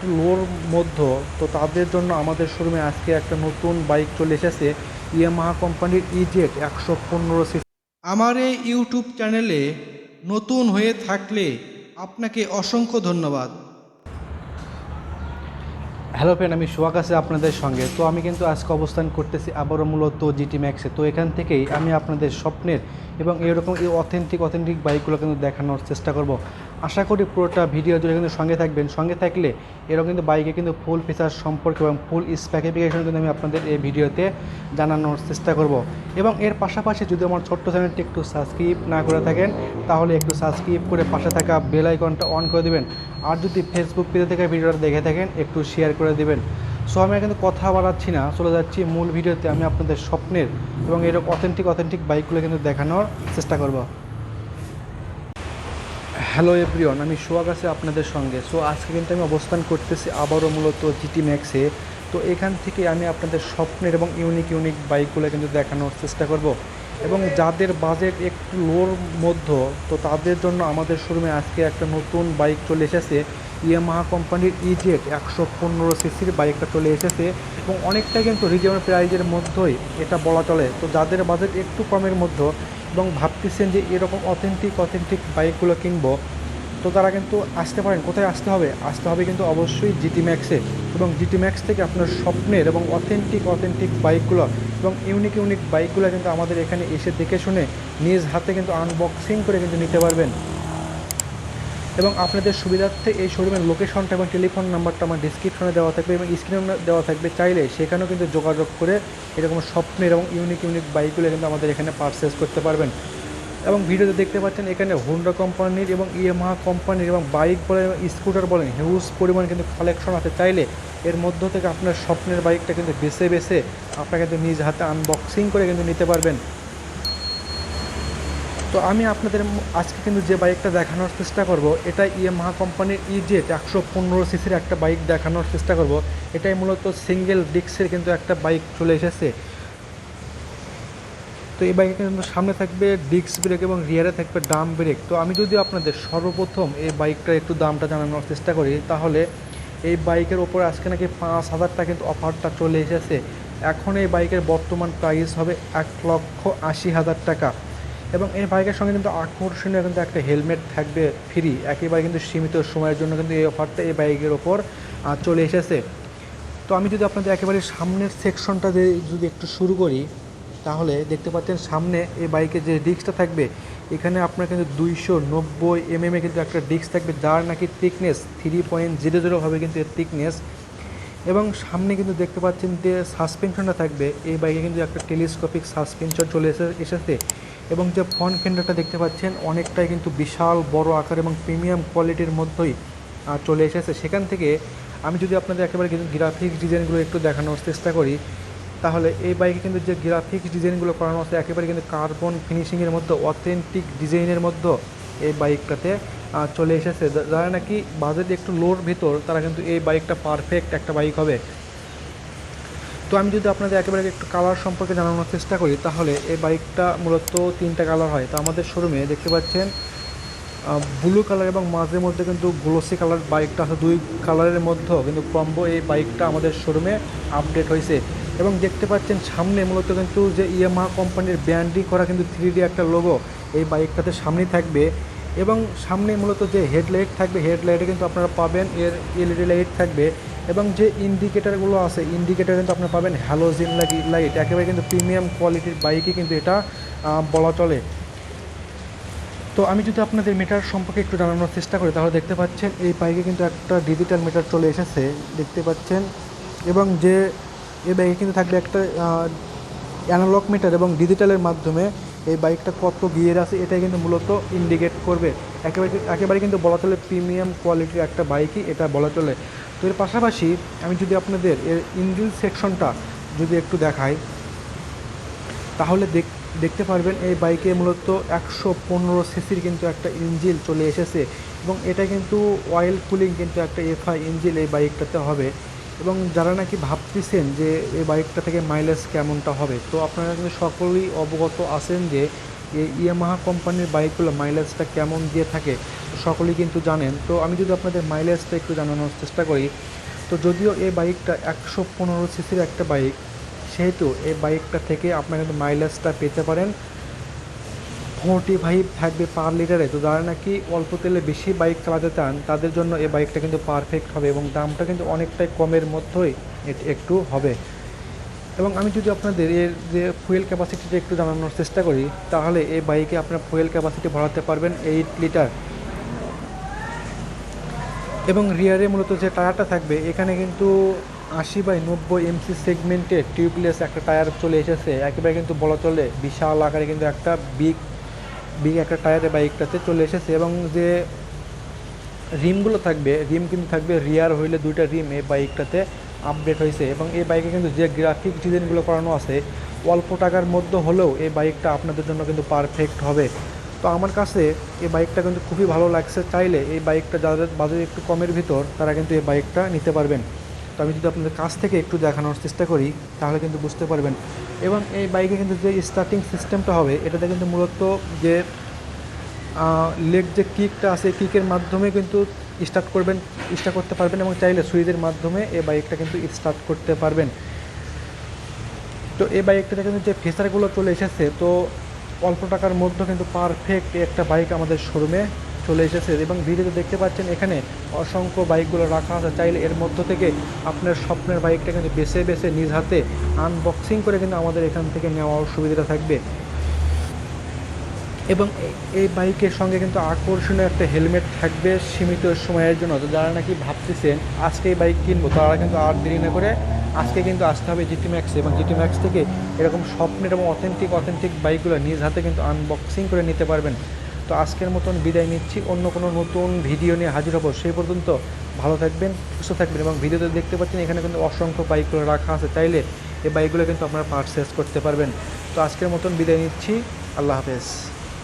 একটু লোর মধ্যে, তো তাদের জন্য আমাদের শোরুমে আজকে একটা নতুন বাইক চলে এসেছে, ইয়ামাহা কোম্পানির ইজেড 115 সিসি। আমার এই ইউটিউব চ্যানেলে নতুন হয়ে থাকলে আপনাকে অসংখ্য ধন্যবাদ। হ্যালো ফ্রেন্ড, আমি সোহাগ আছি আপনাদের সঙ্গে। তো আমি কিন্তু আজকে অবস্থান করতেছি আবারও মূলত জিটি ম্যাক্সে। তো এখান থেকেই আমি আপনাদের স্বপ্নের এবং এরকম এই অথেন্টিক বাইকগুলো কিন্তু দেখানোর চেষ্টা করব। আশা করি পুরোটা ভিডিও জুড়ে কিন্তু সঙ্গে থাকবেন। সঙ্গে থাকলে এরকম কিন্তু বাইকে কিন্তু ফুল ফিচার সম্পর্কে এবং ফুল স্পেসিফিকেশন কিন্তু আমি আপনাদের এই ভিডিওতে জানানোর চেষ্টা করব। এবং এর পাশাপাশি যদি আমার ছোট্ট চ্যানেলটি একটু সাবস্ক্রাইব না করে থাকেন, তাহলে একটু সাবস্ক্রাইব করে পাশে থাকা বেল আইকনটা অন করে দেবেন। আর যদি ফেসবুক পেজ থেকে ভিডিওটা দেখে থাকেন, একটু শেয়ার করে দেবেন। সো আমি কিন্তু কথা বাড়াচ্ছি না, চলে যাচ্ছি মূল ভিডিওতে। আমি আপনাদের স্বপ্নের এবং এরকম অথেন্টিক বাইকগুলো কিন্তু দেখানোর চেষ্টা করব। হ্যালো এভরিওয়ান, আমি সোহাগ আছি আপনাদের সঙ্গে। সো আজকে কিন্তু আমি অবস্থান করতেছি আবারও মূলত জিটি ম্যাক্সে। তো এখান থেকে আমি আপনাদের স্বপ্নের এবং ইউনিক বাইকগুলো কিন্তু দেখানোর চেষ্টা করব। এবং যাদের বাজেট একটু লোর মধ্যে, তো তাদের জন্য আমাদের শোরুমে আজকে একটা নতুন বাইক চলে এসেছে, ইয়ামাহা কোম্পানির ইজেড 115 সিসির বাইকটা চলে এসেছে। এবং অনেকটা কিন্তু রিজনেবল প্রাইজের মধ্যেই এটা বলা চলে। তো যাদের বাজেট একটু কমের মধ্যে এবং ভাবতেছেন যে এরকম অথেন্টিক বাইকগুলো কিনবো, তো তারা কিন্তু আসতে পারেন। কোথায় আসতে হবে? আসতে হবে কিন্তু অবশ্যই জিটি ম্যাক্সে। এবং জিটি ম্যাক্স থেকে আপনার স্বপ্নের এবং অথেন্টিক বাইকগুলো এবং ইউনিক বাইকগুলো কিন্তু আমাদের এখানে এসে দেখে শুনে নিজ হাতে কিন্তু আনবক্সিং করে কিন্তু নিতে পারবেন। এবং আপনাদের সুবিধার্থে এই শোরুমের লোকেশনটা এবং টেলিফোন নাম্বারটা আমার ডিসক্রিপশনে দেওয়া থাকবে এবং স্ক্রিনে দেওয়া থাকবে। চাইলে সেখানেও কিন্তু যোগাযোগ করে এরকম স্বপ্নের এবং ইউনিক বাইকগুলো কিন্তু আমাদের এখানে পারচেস করতে পারবেন। এবং ভিডিওতে দেখতে পাচ্ছেন এখানে হোন্ডা কোম্পানির এবং ইয়ামাহা কোম্পানির এবং বাইক বলেন এবং স্কুটার বলেন হিউজ পরিমাণ কিন্তু কালেকশন আছে। চাইলে এর মধ্য থেকে আপনার স্বপ্নের বাইকটা কিন্তু বেছে আপনারা কিন্তু নিজ হাতে আনবক্সিং করে কিন্তু নিতে পারবেন। তো আমি আপনাদের আজকে কিন্তু যে বাইকটা দেখানোর চেষ্টা করব, এটা ইয়ামাহা কোম্পানির ইজেড 115 সিসির একটা বাইক দেখানোর চেষ্টা করব। এটাই মূলত সিঙ্গেল ডিস্কের কিন্তু একটা বাইক চলে এসেছে। তো এই বাইকে কিন্তু সামনে থাকবে ডিস্ক ব্রেক এবং রিয়ারে থাকবে ডাম ব্রেক। তো আমি যদি আপনাদের সর্বপ্রথম এই বাইকটার একটু দামটা জানানোর চেষ্টা করি, তাহলে এই বাইকের ওপরে আজকে নাকি 5,000 টাকা কিন্তু অফারটা চলে এসেছে। এখন এই বাইকের বর্তমান প্রাইস হবে 1,80,000 টাকা। এবং এই বাইকের সঙ্গে কিন্তু আকর্ষণীয় কিন্তু একটা হেলমেট থাকবে ফ্রি, একেবারে কিন্তু সীমিত সময়ের জন্য কিন্তু এই অফারটা এই বাইকের ওপর চলে এসেছে। তো আমি যদি আপনাদের একেবারে সামনের সেকশনটা যদি একটু শুরু করি, তাহলে দেখতে পাচ্ছেন সামনে এই বাইকের যে ডিস্কটা থাকবে, এখানে আপনার কিন্তু 290 কিন্তু একটা ডিস্ক থাকবে, যার নাকি থিকনেস 3.00 হবে কিন্তু এর থিকনেস। এবং সামনে কিন্তু দেখতে পাচ্ছেন যে সাসপেনশনটা থাকবে, এই বাইকে কিন্তু একটা টেলিস্কোপিক সাসপেনশন চলে এসেছে। এবং যে ফ্রন্ট ফেন্ডারটা দেখতে পাচ্ছেন অনেকটাই কিন্তু বিশাল বড় আকার এবং প্রিমিয়াম কোয়ালিটির মধ্যেই চলে এসেছে। সেখান থেকে আমি যদি আপনাদের একেবারে কিন্তু গ্রাফিক্স ডিজাইনগুলো একটু দেখানোর চেষ্টা করি, তাহলে এই বাইকে কিন্তু যে গ্রাফিক্স ডিজাইনগুলো করানো আছে একেবারে কিন্তু কার্বন ফিনিশিংয়ের মধ্যে অথেন্টিক ডিজাইনের মধ্যে এই বাইকটাতে চলে এসেছে। যারা নাকি বাজেট একটু লোর ভিতর, তারা কিন্তু এই বাইকটা পারফেক্ট একটা বাইক হবে। তো আমি যদি আপনাদের একেবারে একটু কালার সম্পর্কে জানানোর চেষ্টা করি, তাহলে এই বাইকটা মূলত 3টা কালার হয়। তো আমাদের শোরুমে দেখতে পাচ্ছেন ব্লু কালার এবং মাঝে মধ্যে কিন্তু গ্লোসি কালার বাইকটা আছে। 2 কালারের মধ্যেও কিন্তু কম্বো এই বাইকটা আমাদের শোরুমে আপডেট হয়েছে। এবং দেখতে পাচ্ছেন সামনে মূলত কিন্তু যে ইয়ামাহা কোম্পানির ব্র্যান্ডিং করা কিন্তু 3D একটা লোগো এই বাইকটাতে সামনেই থাকবে। এবং সামনে মূলত যে হেডলাইট থাকবে, হেডলাইটে কিন্তু আপনারা পাবেন এর এলইডি লাইট থাকবে। এবং যে ইন্ডিকেটারগুলো আছে, ইন্ডিকেটার কিন্তু আপনারা পাবেন হ্যালোজেন লাইট। একেবারে কিন্তু প্রিমিয়াম কোয়ালিটির বাইকই কিন্তু এটা বলা চলে। তো আমি যদি আপনাদের মিটার সম্পর্কে একটু জানানোর চেষ্টা করি, তাহলে দেখতে পাচ্ছেন এই বাইকে কিন্তু একটা ডিজিটাল মিটার চলে এসেছে, দেখতে পাচ্ছেন। এবং যে এই বাইকে কিন্তু থাকবে একটা অ্যানালগ মিটার এবং ডিজিটালের মাধ্যমে এই বাইকটা কত গিয়ার আছে এটাই কিন্তু মূলত ইন্ডিকেট করবে। একেবারে কিন্তু বলা চলে প্রিমিয়াম কোয়ালিটির একটা বাইকই এটা বলা চলে। তো এর পাশাপাশি আমি যদি আপনাদের এর ইঞ্জিন সেকশনটা যদি একটু দেখাই, তাহলে দেখতে পারবেন এই বাইকে মূলত 115 সিসির কিন্তু একটা ইঞ্জিন চলে এসেছে। এবং এটা কিন্তু অয়েল কুলিং কিন্তু একটা এফআই ইঞ্জিন এই বাইকটাতে হবে। এবং যারা নাকি ভাবতেছেন যে এই বাইকটা থেকে মাইলেজ কেমনটা হবে, তো আপনারা কিন্তু সকলেই অবগত আছেন যে এই ইয়ামাহা কোম্পানির বাইকগুলো মাইলেজটা কেমন দিয়ে থাকে সকলেই কিন্তু জানেন। তো আমি যদি আপনাদের মাইলেজটা একটু জানানোর চেষ্টা করি, তো যদিও এই বাইকটা 115 সিসির একটা বাইক, সেহেতু এই বাইকটা থেকে আপনারা কিন্তু মাইলেজটা পেতে পারেন 45 থাকবে পার লিটারে। তো যারা নাকি অল্প তেলে বেশি বাইক চালাতে চান তাদের জন্য এই বাইকটা কিন্তু পারফেক্ট হবে এবং দামটা কিন্তু অনেকটাই কমের মধ্যেই একটু হবে। এবং আমি যদি আপনাদের এর যে ফুয়েল ক্যাপাসিটিটা একটু জানানোর চেষ্টা করি, তাহলে এই বাইকে আপনার ফুয়েল ক্যাপাসিটি ভরাতে পারবেন 8 লিটার। এবং রিয়ারে মূলত যে টায়ারটা থাকবে এখানে কিন্তু 80/90 এমসি সেগমেন্টের টিউবলেস একটা টায়ার চলে এসেছে, একেবারে কিন্তু বলা চলে বিশাল আকারে কিন্তু একটা বিগ বিগ একটা টায়ারে বাইকটাতে চলে এসেছে। এবং যে রিমগুলো থাকবে, রিম কিন্তু থাকবে রিয়ার হইলে 2টা রিম এই বাইকটাতে আপডেট হয়েছে। এবং এই বাইকে কিন্তু যে গ্রাফিক ডিজাইনগুলো করানো আছে অল্প টাকার মধ্যে হলেও এই বাইকটা আপনাদের জন্য কিন্তু পারফেক্ট হবে। তো আমার কাছে এই বাইকটা কিন্তু খুবই ভালো লাগছে, চাইলে এই বাইকটা যাদের বাজেট একটু কমের ভিতর তারা কিন্তু এই বাইকটা নিতে পারবেন। তো আমি যদি আপনাদের কাছ থেকে একটু দেখানোর চেষ্টা করি তাহলে কিন্তু বুঝতে পারবেন। এবং এই বাইকে কিন্তু যে স্টার্টিং সিস্টেমটা হবে এটাতে কিন্তু মূলত যে লেগ যে কিকটা আছে কিকের মাধ্যমে কিন্তু স্টার্ট করতে পারবেন এবং চাইলে সুইচের মাধ্যমে এই বাইকটা কিন্তু স্টার্ট করতে পারবেন। তো এই বাইকটাতে কিন্তু যে ফিচারগুলো চলে এসেছে, তো অল্প টাকার মধ্যে কিন্তু পারফেক্ট একটা বাইক আমাদের শোরুমে চলে এসেছে। এবং ভিডিওতে দেখতে পাচ্ছেন এখানে অসংখ্য বাইকগুলো রাখা আছে, চাইলে এর মধ্য থেকে আপনার স্বপ্নের বাইকটা কিন্তু বেছে বেছে নিজ হাতে আনবক্সিং করে কিন্তু আমাদের এখান থেকে নেওয়ার সুবিধাটা থাকবে। এবং এই বাইকের সঙ্গে কিন্তু আকর্ষণীয় একটা হেলমেট থাকবে সীমিত সময়ের জন্য। তো যারা নাকি ভাবতেছেন আজকে এই বাইক কিনবো তারা কিন্তু আর দেরি না করে আজকে কিন্তু আসতে হবে জিটি ম্যাক্সে, এবং জিটি ম্যাক্স থেকে এরকম স্বপ্নের এবং অথেন্টিক বাইকগুলো নিজ হাতে কিন্তু আনবক্সিং করে নিতে পারবেন। তো আজকের মতন বিদায় নিচ্ছি, অন্য কোনো নতুন ভিডিও নিয়ে হাজির হব। সেই পর্যন্ত ভালো থাকবেন, সুস্থ থাকবেন। এবং ভিডিওতে দেখতে পাচ্ছেন এখানে কিন্তু অসংখ্য বাইকগুলো রাখা আছে, চাইলে এই বাইকগুলো কিন্তু আপনারা পারচেস করতে পারবেন। তো আজকের মতন বিদায় নিচ্ছি, আল্লাহ হাফেজ।